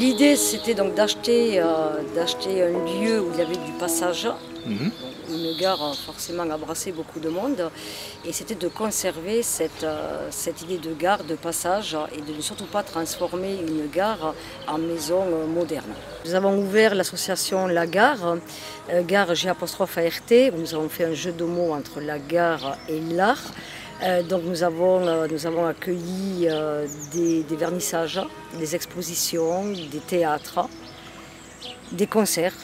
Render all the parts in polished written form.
L'idée, c'était donc d'acheter un lieu où il y avait du passage. Une gare forcément a brassé beaucoup de monde, et c'était de conserver cette idée de gare, de passage, et de ne surtout pas transformer une gare en maison moderne. Nous avons ouvert l'association La Gare, gare G''ART, où nous avons fait un jeu de mots entre la gare et l'art. Donc nous avons accueilli des vernissages, des expositions, des théâtres, des concerts.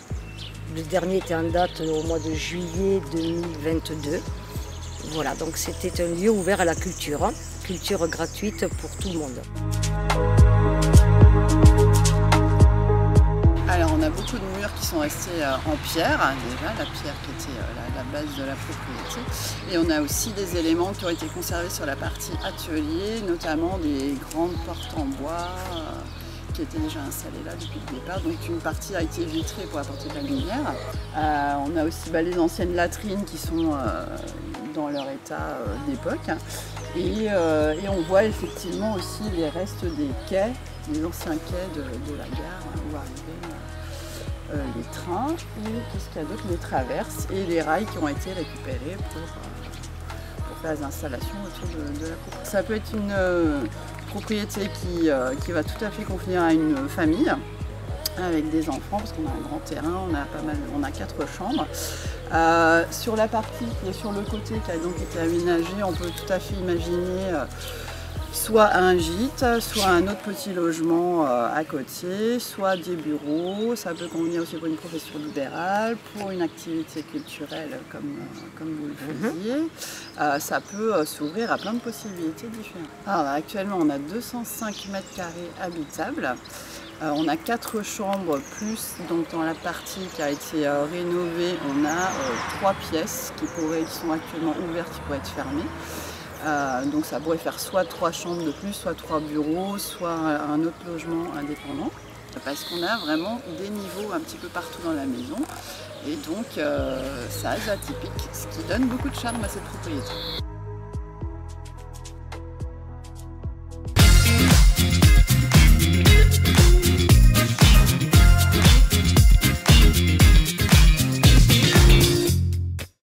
Le dernier était en date au mois de juillet 2022. Voilà, donc c'était un lieu ouvert à la culture, culture gratuite pour tout le monde. Alors on a beaucoup de murs qui sont restés en pierre, déjà, la pierre qui était la base de la propriété. Et on a aussi des éléments qui ont été conservés sur la partie atelier, notamment des grandes portes en bois qui étaient déjà installées là depuis le départ. Donc une partie a été vitrée pour apporter de la lumière. On a aussi les anciennes latrines qui sont dans leur état d'époque. Et on voit effectivement aussi les restes des quais, les anciens quais de la gare où arrivaient les trains, et qu'est-ce qu'il y a d'autre, les traverses et les rails qui ont été récupérés pour faire les installations autour de la propriété. Ça peut être une propriété qui va tout à fait convenir à une famille avec des enfants, parce qu'on a un grand terrain, on a 4 chambres. Sur la partie qui est sur le côté, qui a donc été aménagée, on peut tout à fait imaginer soit un gîte, soit un autre petit logement à côté, soit des bureaux. Ça peut convenir aussi pour une profession libérale, pour une activité culturelle comme vous le faisiez. Ça peut s'ouvrir à plein de possibilités différentes. Alors, actuellement, on a 205 mètres carrés habitables. On a 4 chambres plus, donc dans la partie qui a été rénovée, on a 3 pièces qui sont actuellement ouvertes, qui pourraient être fermées. Donc ça pourrait faire soit 3 chambres de plus, soit 3 bureaux, soit un autre logement indépendant. Parce qu'on a vraiment des niveaux un petit peu partout dans la maison. Et donc ça c'est atypique, ce qui donne beaucoup de charme à cette propriété.